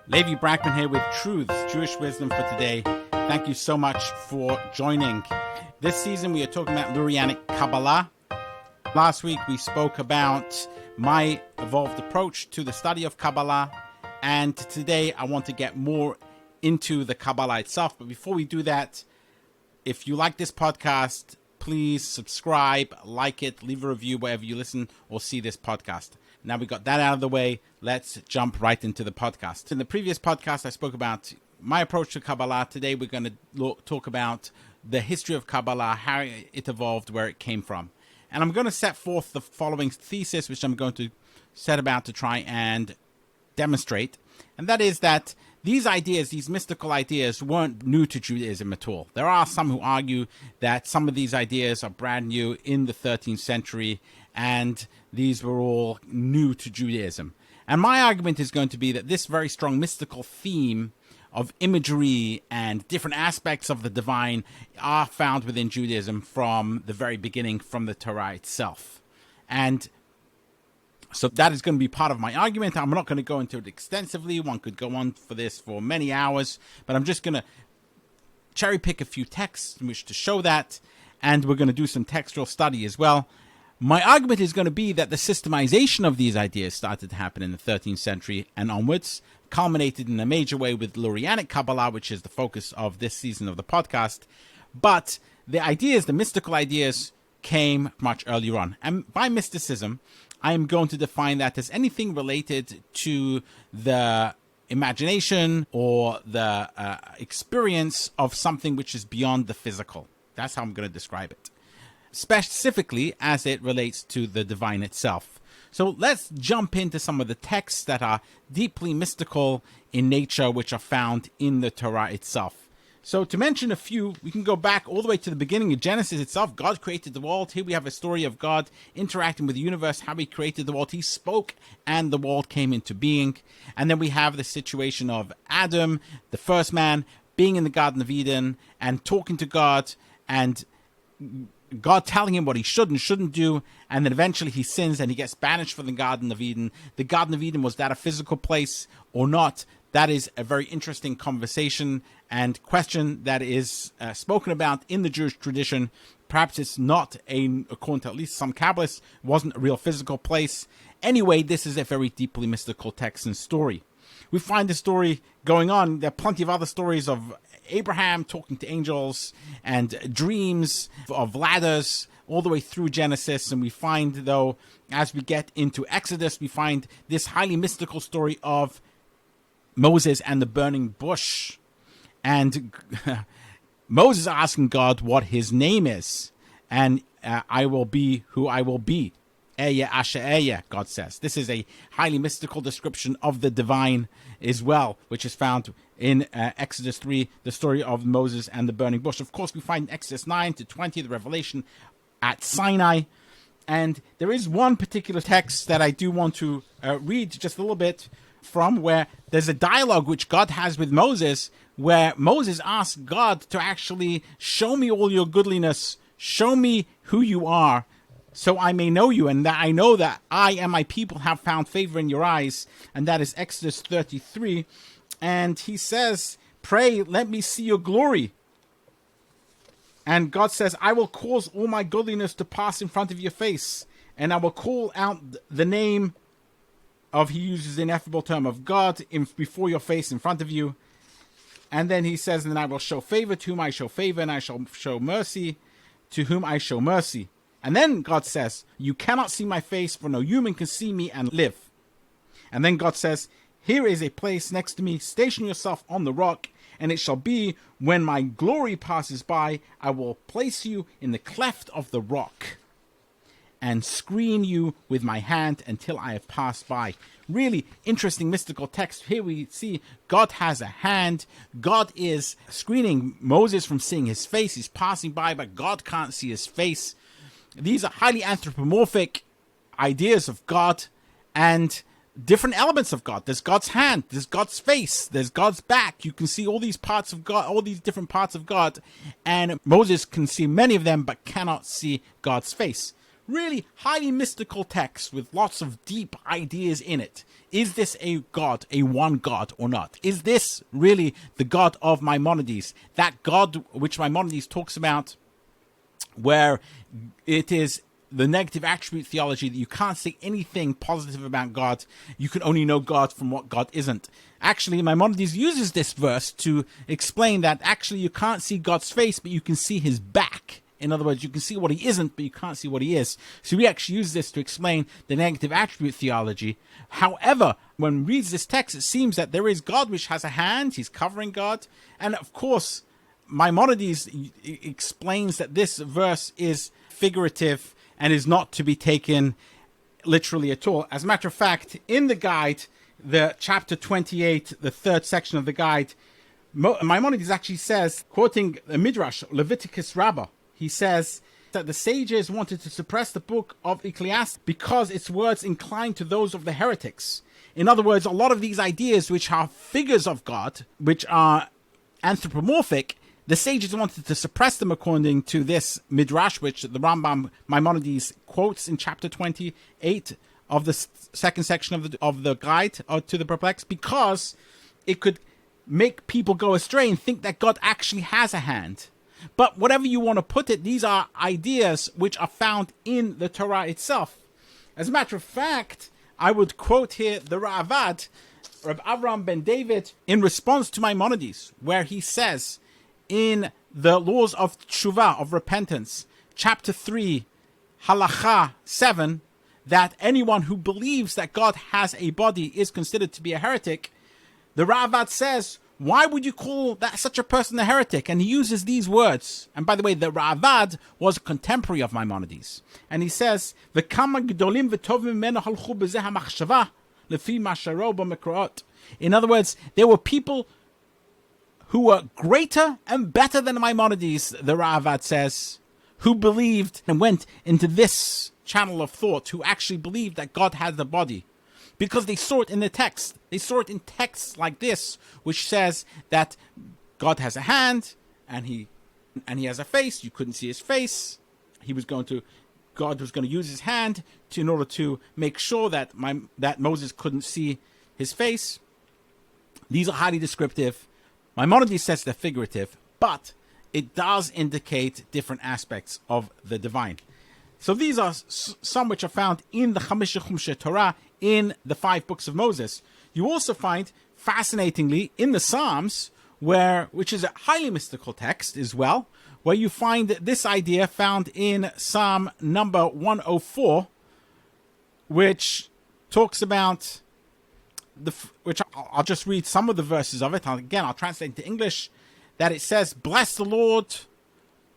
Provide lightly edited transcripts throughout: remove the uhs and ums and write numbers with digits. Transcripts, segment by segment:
Levi Brackman here with Truths, Jewish Wisdom for Today. Thank you so much for joining. This season we are talking about Lurianic Kabbalah. Last week we spoke about my evolved approach to the study of Kabbalah, and today I want to get more into the Kabbalah itself. But before we do that, if you like this podcast, please subscribe, like it, leave a review wherever you listen or see this podcast. Now we got that out of the way, let's jump right into the podcast. In the previous podcast, I spoke about my approach to Kabbalah. Today we're going to talk about the history of Kabbalah, how it evolved, where it came from. And I'm going to set forth the following thesis, which I'm going to set about to try and demonstrate. And that is that these ideas, these mystical ideas, weren't new to Judaism at all. There are some who argue that some of these ideas are brand new in the 13th century, and these were all new to Judaism. And my argument is going to be that this very strong mystical theme of imagery and different aspects of the divine are found within Judaism from the very beginning, from the Torah itself. And so that is going to be part of my argument. I'm not going to go into it extensively. One could go on for this for many hours, but I'm just going to cherry pick a few texts in which to show that, and we're going to do some textual study as well. My argument is going to be that the systemization of these ideas started to happen in the 13th century and onwards, culminated in a major way with Lurianic Kabbalah, which is the focus of this season of the podcast. But the ideas, the mystical ideas, came much earlier on. And by mysticism, I am going to define that as anything related to the imagination or the experience of something which is beyond the physical. That's how I'm going to describe it, specifically as it relates to the divine itself. So let's jump into some of the texts that are deeply mystical in nature, which are found in the Torah itself. So to mention a few, we can go back all the way to the beginning of Genesis itself. God created the world. Here we have a story of God interacting with the universe, how he created the world. He spoke and the world came into being. And then we have the situation of Adam, the first man, being in the Garden of Eden and talking to God, and God telling him what he should and shouldn't do, and then eventually he sins and he gets banished from the Garden of Eden. The Garden of Eden, was that a physical place or not? That is a very interesting conversation and question that is spoken about in the Jewish tradition. Perhaps it's not, according to at least some Kabbalists, wasn't a real physical place. Anyway, this is a very deeply mystical text and story. We find the story going on. There are plenty of other stories of Abraham talking to angels and dreams of ladders all the way through Genesis. And we find, though, as we get into Exodus, we find this highly mystical story of Moses and the burning bush. And Moses asking God what his name is. And I will be who I will be. Ehyeh asher ehyeh, God says. This is a highly mystical description of the divine as well, which is found in Exodus 3, the story of Moses and the burning bush. Of course, we find in Exodus 9 to 20, the revelation at Sinai. And there is one particular text that I do want to read just a little bit from, where there's a dialogue which God has with Moses, where Moses asks God to actually show me all your goodliness, show me who you are, so I may know you, and that I know that I and my people have found favor in your eyes. And that is Exodus 33. And he says, pray, let me see your glory. And God says, I will cause all my godliness to pass in front of your face, and I will call out the name of, he uses the ineffable term of God, before your face, in front of you. And then he says, and then I will show favor to whom I show favor, and I shall show mercy to whom I show mercy. And then God says, you cannot see my face, for no human can see me and live. And then God says, here is a place next to me. Station yourself on the rock, and it shall be when my glory passes by, I will place you in the cleft of the rock and screen you with my hand until I have passed by. Really interesting mystical text. Here we see God has a hand. God is screening Moses from seeing his face. He's passing by, but God can't see his face. These are highly anthropomorphic ideas of God and different elements of God. There's God's hand, there's God's face, there's God's back. You can see all these parts of God, all these different parts of God, and Moses can see many of them but cannot see God's face. really highly mystical text with lots of deep ideas in it. Is this a God, a one God or not? Is this really the God of Maimonides? That God which Maimonides talks about, where it is the negative attribute theology that you can't say anything positive about God. You can only know God from what God isn't. Actually, Maimonides uses this verse to explain that actually you can't see God's face, but you can see his back. In other words, you can see what he isn't, but you can't see what he is. So we actually use this to explain the negative attribute theology. However, when one reads this text, it seems that there is God which has a hand. He's covering God. And of course, Maimonides explains that this verse is figurative and is not to be taken literally at all. As a matter of fact, in the guide, the chapter 28, the third section of the guide, Maimonides actually says, quoting the Midrash, Leviticus Rabbah, he says that the sages wanted to suppress the book of Ecclesiastes because its words inclined to those of the heretics. In other words, a lot of these ideas which are figures of God, which are anthropomorphic, the sages wanted to suppress them according to this Midrash, which the Rambam Maimonides quotes in chapter 28 of the second section of the guide to the perplexed, because it could make people go astray and think that God actually has a hand. But whatever you want to put it, these are ideas which are found in the Torah itself. As a matter of fact, I would quote here the Ra'avad, Reb Avram ben David, in response to Maimonides, where he says in the Laws of Teshuvah, of Repentance, chapter 3, Halacha 7, that anyone who believes that God has a body is considered to be a heretic. The Ra'avad says, why would you call that such a person a heretic? And he uses these words. And by the way, the Ra'avad was a contemporary of Maimonides. And he says, in other words, there were people who were greater and better than Maimonides, the Ra'avad says, who believed and went into this channel of thought, who actually believed that God had a body. Because they saw it in the text. They saw it in texts like this, which says that God has a hand and he has a face. You couldn't see his face. God was going to use his hand in order to make sure that Moses couldn't see his face. These are highly descriptive. Maimonides says they're figurative, but it does indicate different aspects of the divine. So these are some which are found in the Chamisha Chumshe Torah, in the 5 books of Moses. You also find, fascinatingly, in the Psalms, which is a highly mystical text as well, where you find this idea found in Psalm number 104, which talks about which I'll just read some of the verses of it. I'll translate into English, that it says, "Bless the Lord,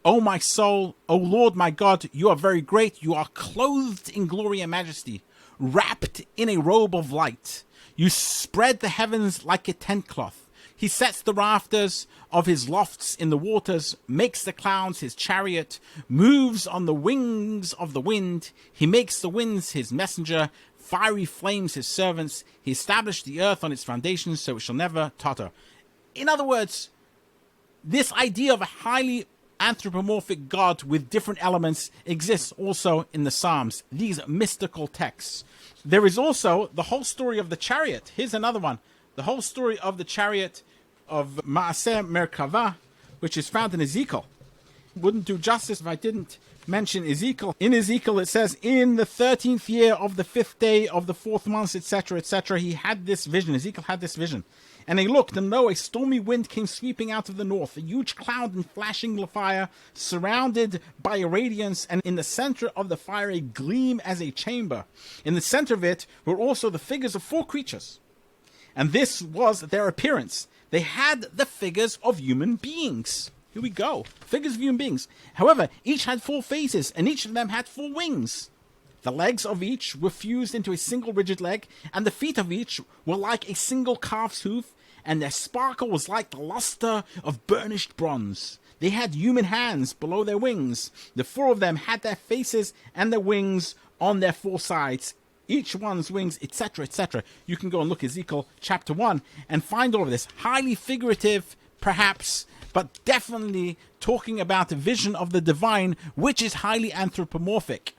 O my soul, O Lord my God, you are very great. You are clothed in glory and majesty, wrapped in a robe of light. You spread the heavens like a tent cloth. He sets the rafters of his lofts in the waters, makes the clouds his chariot, moves on the wings of the wind. He makes the winds his messenger, fiery flames his servants. He established the earth on its foundations, so it shall never totter." In other words, this idea of a highly anthropomorphic God with different elements exists also in the Psalms, these mystical texts. There is also the whole story of the chariot. Here's another one. The whole story of the chariot of Maaseh Merkavah, which is found in Ezekiel. Wouldn't do justice if I didn't mention Ezekiel. In Ezekiel it says, in the 13th year of the 5th day of the 4th month, etc., etc., he had this vision. Ezekiel had this vision. And they looked, and lo, a stormy wind came sweeping out of the north, a huge cloud and flashing fire, surrounded by a radiance, and in the center of the fire a gleam as a chamber. In the center of it were also the figures of 4 creatures. And this was their appearance. They had the figures of human beings. Here we go. Figures of human beings. However, each had 4 faces, and each of them had 4 wings. The legs of each were fused into a single rigid leg, and the feet of each were like a single calf's hoof, and their sparkle was like the luster of burnished bronze. They had human hands below their wings. The 4 of them had their faces and their wings on their 4 sides, each one's wings, etc., etc. You can go and look at Ezekiel chapter 1 and find all of this. Highly figurative, perhaps, but definitely talking about a vision of the divine, which is highly anthropomorphic.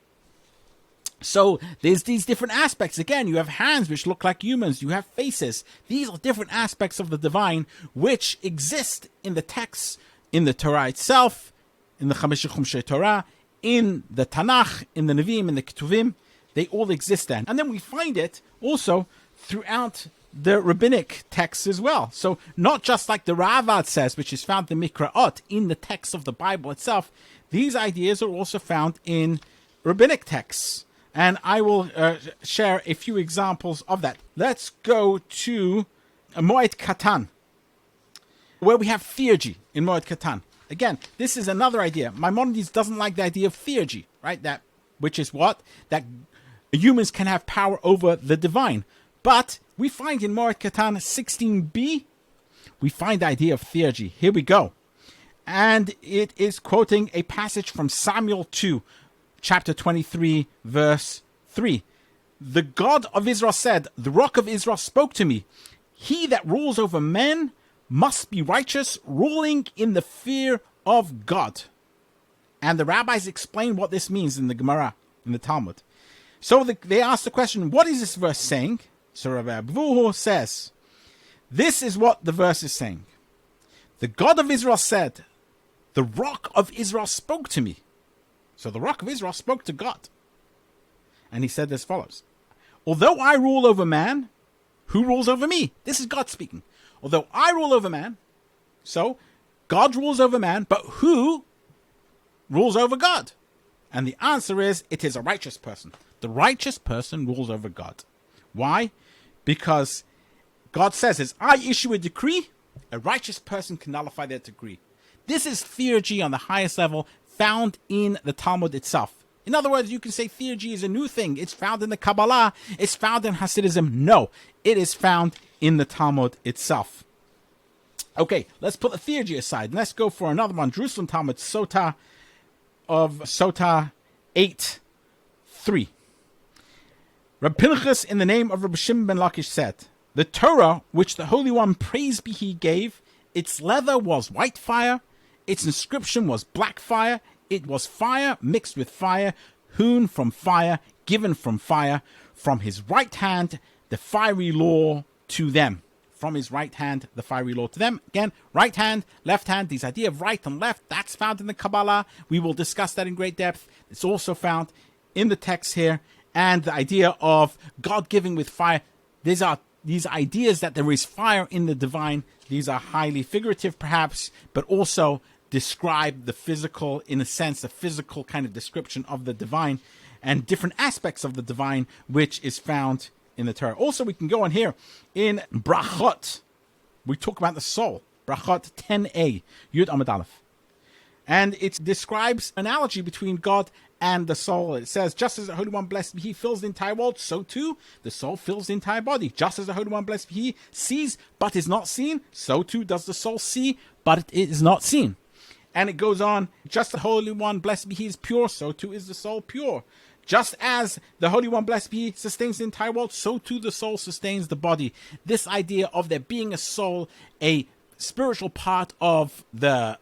So there's these different aspects. Again, you have hands which look like humans. You have faces. These are different aspects of the divine which exist in the texts, in the Torah itself, in the Chamisha Chumshei Torah, in the Tanakh, in the Nevi'im, in the Ketuvim. They all exist then. And then we find it also throughout the rabbinic texts as well. So not just like the Ravad says, which is found in Mikra'ot, in the text of the Bible itself. These ideas are also found in rabbinic texts. And I will share a few examples of that. Let's go to Moed Katan, where we have theurgy in Moed Katan. Again, this is another idea. Maimonides doesn't like the idea of theurgy, right? That, which is what? That humans can have power over the divine. But we find in Moed Katan 16b, we find the idea of theurgy. Here we go. And it is quoting a passage from Samuel 2, chapter 23, verse 3. The God of Israel said, the rock of Israel spoke to me. He that rules over men must be righteous, ruling in the fear of God. And the rabbis explain what this means in the Gemara, in the Talmud. So they ask the question, what is this verse saying? So Rabbi Abuhu says, this is what the verse is saying. The God of Israel said, the rock of Israel spoke to me. So the rock of Israel spoke to God. And he said as follows. Although I rule over man, who rules over me? This is God speaking. Although I rule over man, so God rules over man, but who rules over God? And the answer is, it is a righteous person. The righteous person rules over God. Why? Because God says, as I issue a decree, a righteous person can nullify that decree. This is theurgy on the highest level, found in the Talmud itself. In other words, you can say theurgy is a new thing. It's found in the Kabbalah. It's found in Hasidism. No, it is found in the Talmud itself. Okay, let's put the theurgy aside. Let's go for another one. Jerusalem Talmud, Sota 8:3. Reb Pinchas, in the name of Reb Shimon ben Lakish, said, the Torah, which the Holy One, praise be he, gave, its leather was white fire, its inscription was black fire. It was fire mixed with fire, hewn from fire, given from fire. From his right hand, the fiery law to them. From his right hand, the fiery law to them. Again, right hand, left hand. This idea of right and left, that's found in the Kabbalah. We will discuss that in great depth. It's also found in the text here. And the idea of God giving with fire. These ideas that there is fire in the divine. These are highly figurative, perhaps, but also describe the physical, in a sense, the physical kind of description of the divine and different aspects of the divine, which is found in the Torah. Also, we can go on here in Brachot. We talk about the soul. Brachot 10a, Yud Amud Aleph. And it describes an analogy between God and the soul. It says, just as the Holy One, blessed be he, fills the entire world, so too the soul fills the entire body. Just as the Holy One, blessed be he, sees but is not seen, so too does the soul see but it is not seen. And it goes on, just the Holy One, blessed be he, is pure, so too is the soul pure. Just as the Holy One, blessed be he, sustains the entire world, so too the soul sustains the body. This idea of there being a soul, a spiritual part of the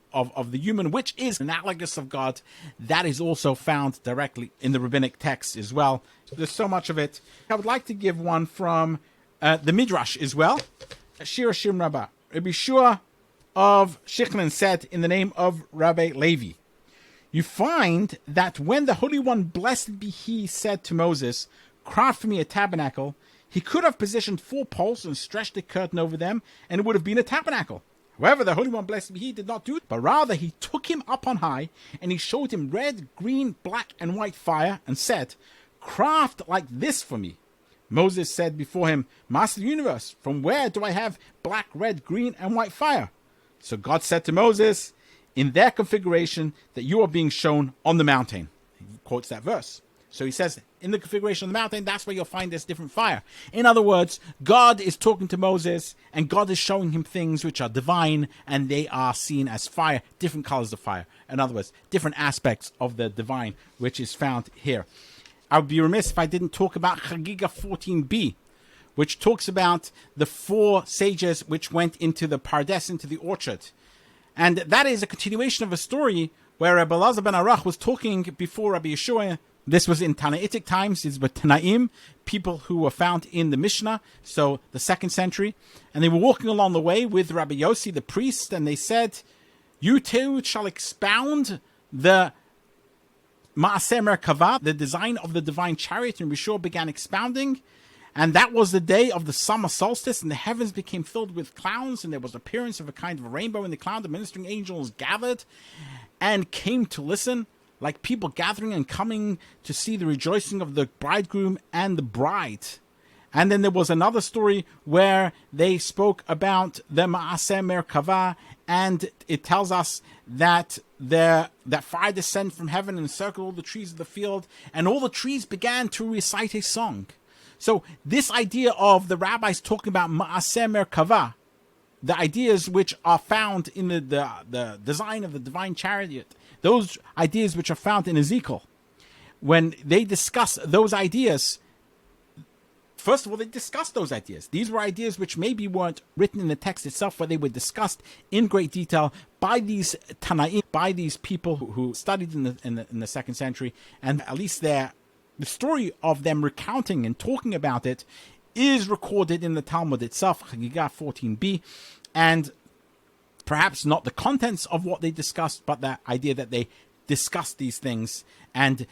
human, which is analogous of God, that is also found directly in the rabbinic text as well. There's so much of it. I would like to give one from the Midrash as well. Shir Shim Rabbah. Rabbi Shua of Shichlin said in the name of Rabbi Levi, you find that when the Holy One, blessed be he, said to Moses, craft for me a tabernacle, he could have positioned 4 poles and stretched a curtain over them, and it would have been a tabernacle. However, the Holy One, blessed be he, did not do it, but rather he took him up on high, and he showed him red, green, black, and white fire, and said, craft like this for me. Moses said before him, Master of the universe, from where do I have black, red, green, and white fire? So God said to Moses, in their configuration that you are being shown on the mountain. He quotes that verse. So he says, in the configuration of the mountain, that's where you'll find this different fire. In other words, God is talking to Moses, and God is showing him things which are divine, and they are seen as fire, different colors of fire. In other words, different aspects of the divine, which is found here. I would be remiss if I didn't talk about Chagiga 14b, which talks about the 4 sages which went into the Pardes, into the orchard. And that is a continuation of a story where Rabbi Elazar ben Arach was talking before Rabbi Yeshua This was in Tanaitic times. These were Tanaim, people who were found in the Mishnah, so the 2nd century. And they were walking along the way with Rabbi Yossi, the priest, and they said, "You too shall expound the Ma'aseh Merkavah, the design of the divine chariot." And Rishon began expounding. And that was the day of the summer solstice, and the heavens became filled with clouds, and there was appearance of a kind of a rainbow in the cloud. The ministering angels gathered and came to listen, like people gathering and coming to see the rejoicing of the bridegroom and the bride. And then there was another story where they spoke about the Ma'aseh Merkavah, and it tells us that that fire descended from heaven and encircled all the trees of the field, and all the trees began to recite a song. So this idea of the rabbis talking about Ma'aseh Merkavah, the ideas which are found in the design of the divine chariot, those ideas which are found in Ezekiel, when they discuss those ideas, first of all, they discussed those ideas. These were ideas which maybe weren't written in the text itself, but they were discussed in great detail by these Tanaim, by these people who studied in the 2nd century, and at least the story of them recounting and talking about it is recorded in the Talmud itself, Chagigah 14b, and perhaps not the contents of what they discussed, but the idea that they discussed these things, and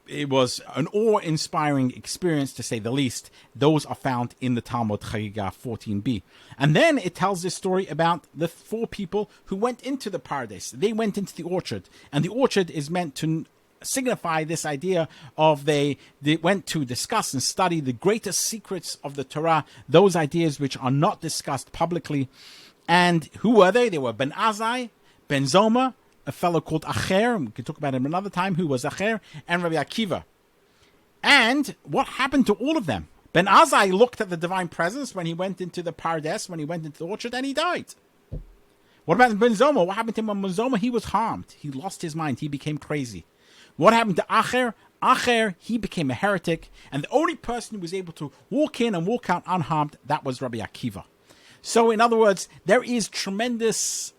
it was an awe-inspiring experience, to say the least. Those are found in the Talmud, Chagigah 14b. And then it tells this story about the 4 people who went into the paradise. They went into the orchard, and the orchard is meant to signify this idea of they went to discuss and study the greatest secrets of the Torah, those ideas which are not discussed publicly. And who were they? They were Ben Azai, Ben Zoma, a fellow called Acher, we can talk about him another time, who was Acher, and Rabbi Akiva. And what happened to all of them? Ben Azai looked at the divine presence when he went into the paradise, when he went into the orchard, and he died. What about Ben Zoma? What happened to him when Ben Zoma? He was harmed. He lost his mind. He became crazy. What happened to Acher? Acher, he became a heretic, and the only person who was able to walk in and walk out unharmed, that was Rabbi Akiva. So, in other words, there is tremendous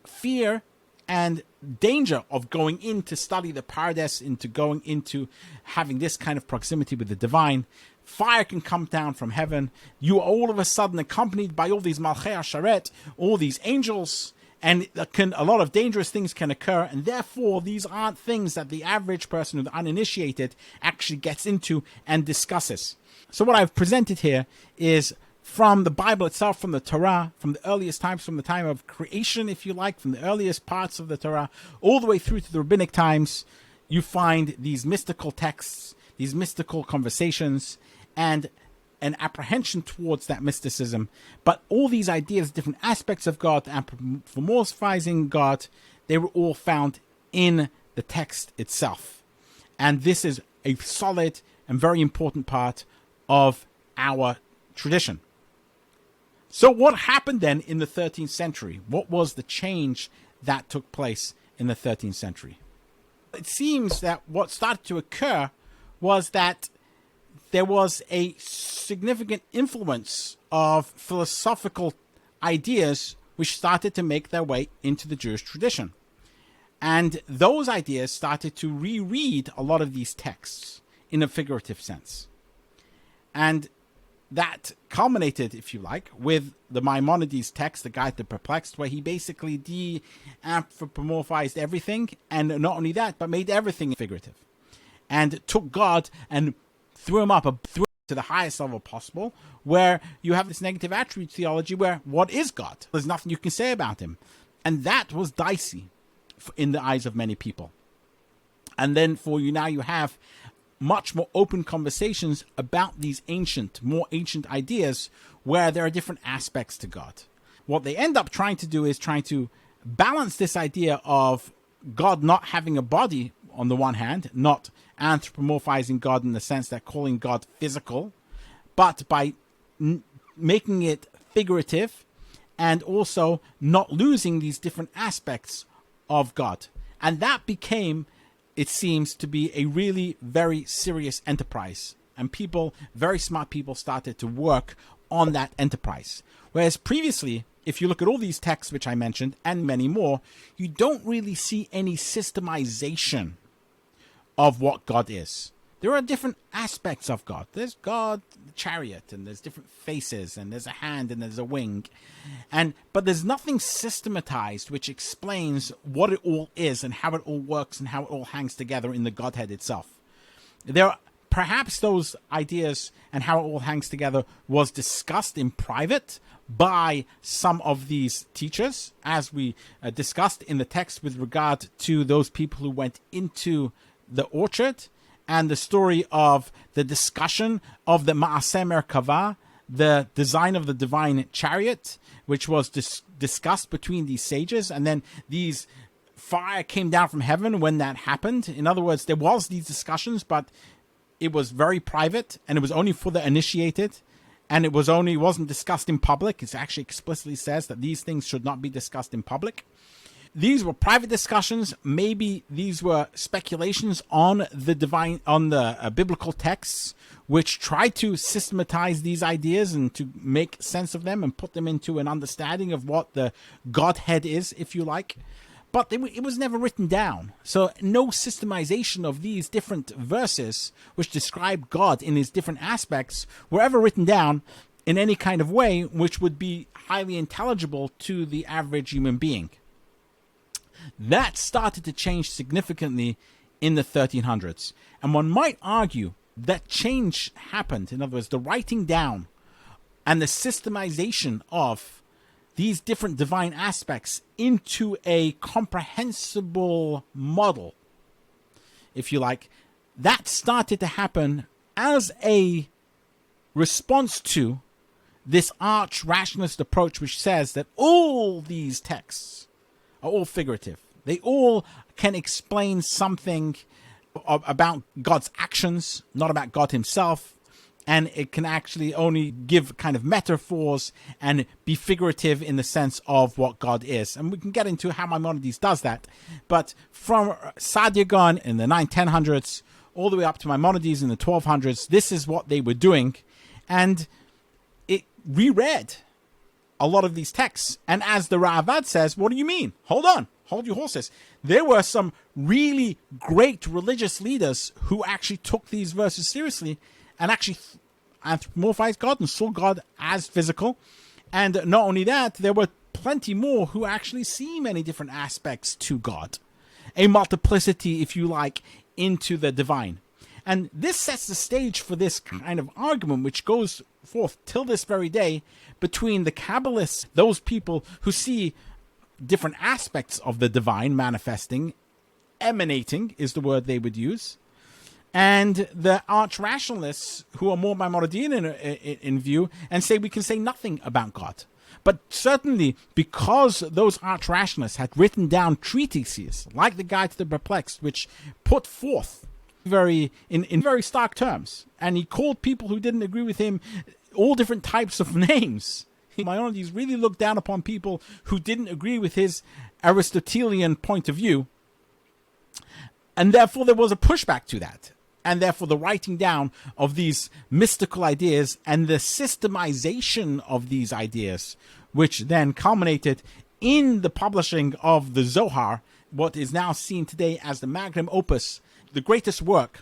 fear and danger of going in to study the paradise, into going into having this kind of proximity with the divine. Fire can come down from heaven. You are all of a sudden accompanied by all these Malchei Asharet, all these angels, and a lot of dangerous things can occur, and therefore these aren't things that the average person who's uninitiated actually gets into and discusses. So what I've presented here is from the Bible itself, from the Torah, from the earliest times, from the time of creation, if you like, from the earliest parts of the Torah, all the way through to the rabbinic times, you find these mystical texts, these mystical conversations, and an apprehension towards that mysticism. But all these ideas, different aspects of God, anthropomorphizing God, they were all found in the text itself. And this is a solid and very important part of our tradition. So what happened then in the 13th century? What was the change that took place in the 13th century? It seems that what started to occur was that there was a significant influence of philosophical ideas which started to make their way into the Jewish tradition. And those ideas started to reread a lot of these texts in a figurative sense. And that culminated, if you like, with the Maimonides text, The Guide to the Perplexed, where he basically de-anthropomorphized everything, and not only that, but made everything figurative. And took God and threw him to the highest level possible, where you have this negative attribute theology where what is God? There's nothing you can say about him. And that was dicey in the eyes of many people. And then now you have much more open conversations about these more ancient ideas where there are different aspects to God. What they end up trying to do is trying to balance this idea of God not having a body on the one hand, not anthropomorphizing God in the sense that calling God physical, but by making it figurative and also not losing these different aspects of God. And that became, it seems, to be a really very serious enterprise. And very smart people started to work on that enterprise. Whereas previously, if you look at all these texts which I mentioned, and many more, you don't really see any systemization of what God is. There are different aspects of God. There's God, the chariot, and there's different faces, and there's a hand, and there's a wing. But there's nothing systematized which explains what it all is and how it all works and how it all hangs together in the Godhead itself. Perhaps those ideas and how it all hangs together was discussed in private by some of these teachers, as we discussed in the text with regard to those people who went into the orchard, and the story of the discussion of the Ma'aseh Merkavah, the design of the divine chariot, which was discussed between these sages, and then these fire came down from heaven when that happened. In other words, there was these discussions, but it was very private, and it was only for the initiated, and it wasn't discussed in public. It actually explicitly says that these things should not be discussed in public. These were private discussions. Maybe these were speculations on the biblical texts, which try to systematize these ideas and to make sense of them and put them into an understanding of what the Godhead is, if you like. But it was never written down. So no systemization of these different verses, which describe God in his different aspects, were ever written down in any kind of way which would be highly intelligible to the average human being. That started to change significantly in the 1300s. And one might argue that change happened. In other words, the writing down and the systemization of these different divine aspects into a comprehensible model, if you like, that started to happen as a response to this arch rationalist approach, which says that all these texts are all figurative. They all can explain something about God's actions, not about God himself. And it can actually only give kind of metaphors and be figurative in the sense of what God is. And we can get into how Maimonides does that. But from Sadyagon in the 900s all the way up to Maimonides in the 1200s, this is what they were doing. And it reread a lot of these texts. And as the Ra'avad says, what do you mean? Hold on. Hold your horses. There were some really great religious leaders who actually took these verses seriously and actually anthropomorphized God and saw God as physical. And not only that, there were plenty more who actually see many different aspects to God. A multiplicity, if you like, into the divine. And this sets the stage for this kind of argument which goes forth till this very day between the Kabbalists, those people who see different aspects of the divine manifesting, emanating is the word they would use, and the arch rationalists who are more Maimonidean in view and say we can say nothing about God. But certainly because those arch rationalists had written down treatises like the Guide to the Perplexed, which put forth in very stark terms, and he called people who didn't agree with him all different types of names. Maimonides really looked down upon people who didn't agree with his Aristotelian point of view, and therefore there was a pushback to that. And therefore the writing down of these mystical ideas and the systemization of these ideas, which then culminated in the publishing of the Zohar, what is now seen today as the magnum opus, the greatest work,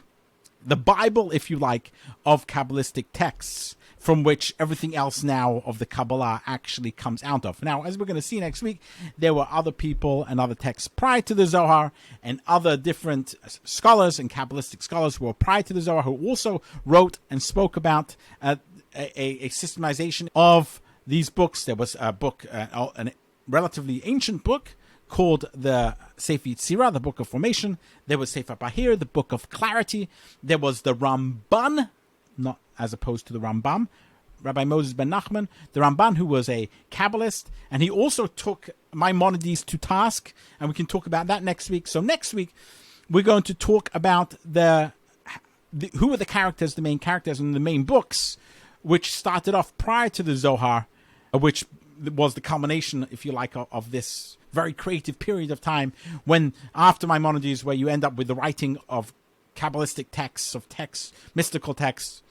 the Bible, if you like, of Kabbalistic texts, from which everything else now of the Kabbalah actually comes out of. Now, as we're going to see next week, there were other people and other texts prior to the Zohar and other different scholars and Kabbalistic scholars who were prior to the Zohar who also wrote and spoke about a systemization of these books. There was a book, a relatively ancient book, called the Sefer Yetzirah, the Book of Formation. There was Sefer Bahir, the Book of Clarity. There was the Ramban, not as opposed to the Rambam, Rabbi Moses ben Nachman, the Ramban, who was a Kabbalist, and he also took Maimonides to task, and we can talk about that next week. So next week, we're going to talk about who are the characters, the main characters in the main books, which started off prior to the Zohar, which was the culmination, if you like, of this very creative period of time when, after Maimonides, where you end up with the writing of Kabbalistic texts, mystical texts,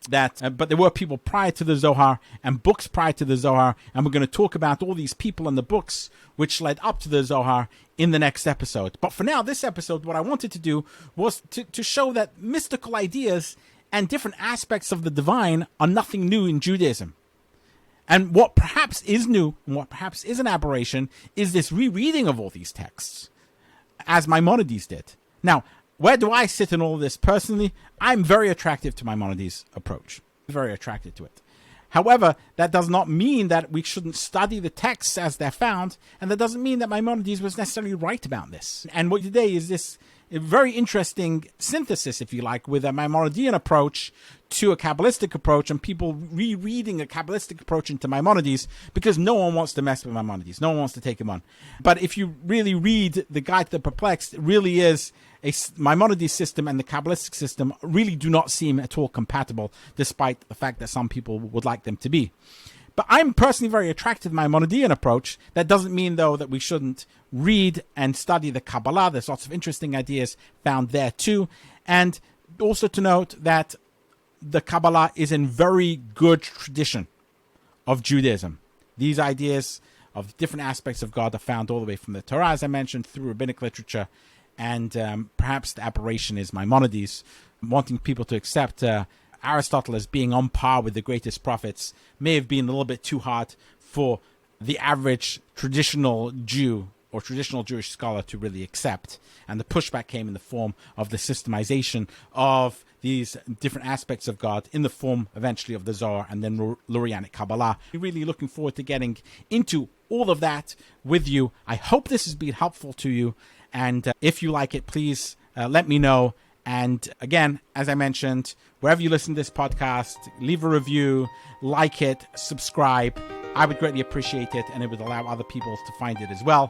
but there were people prior to the Zohar and books prior to the Zohar, and we're going to talk about all these people and the books which led up to the Zohar in the next episode. But for now, this episode, what I wanted to do was to show that mystical ideas and different aspects of the divine are nothing new in Judaism. And what perhaps is new, and what perhaps is an aberration, is this rereading of all these texts, as Maimonides did. Now, where do I sit in all of this personally? I'm very attractive to Maimonides' approach. Very attracted to it. However, that does not mean that we shouldn't study the texts as they're found, and that doesn't mean that Maimonides was necessarily right about this. And what today is this very interesting synthesis, if you like, with a Maimonidean approach to a Kabbalistic approach, and people rereading a Kabbalistic approach into Maimonides, because no one wants to mess with Maimonides. No one wants to take him on. But if you really read the Guide to the Perplexed, it really is a Maimonides system, and the Kabbalistic system really do not seem at all compatible, despite the fact that some people would like them to be. But I'm personally very attracted to the Maimonidean approach. That doesn't mean, though, that we shouldn't read and study the Kabbalah. There's lots of interesting ideas found there, too. And also to note that the Kabbalah is in very good tradition of Judaism. These ideas of different aspects of God are found all the way from the Torah, as I mentioned, through rabbinic literature. And perhaps the aberration is Maimonides wanting people to accept Aristotle as being on par with the greatest prophets may have been a little bit too hard for the average traditional Jew or traditional Jewish scholar to really accept. And the pushback came in the form of the systemization of these different aspects of God in the form eventually of the Zohar and then Lurianic Kabbalah. I'm really looking forward to getting into all of that with you. I hope this has been helpful to you. And if you like it, please let me know. And again, as I mentioned, wherever you listen to this podcast, leave a review, like it, subscribe. I would greatly appreciate it, and it would allow other people to find it as well.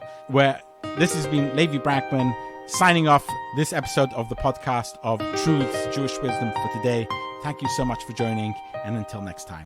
This has been Levi Brackman signing off this episode of the podcast of Truths, Jewish Wisdom for today. Thank you so much for joining, and until next time.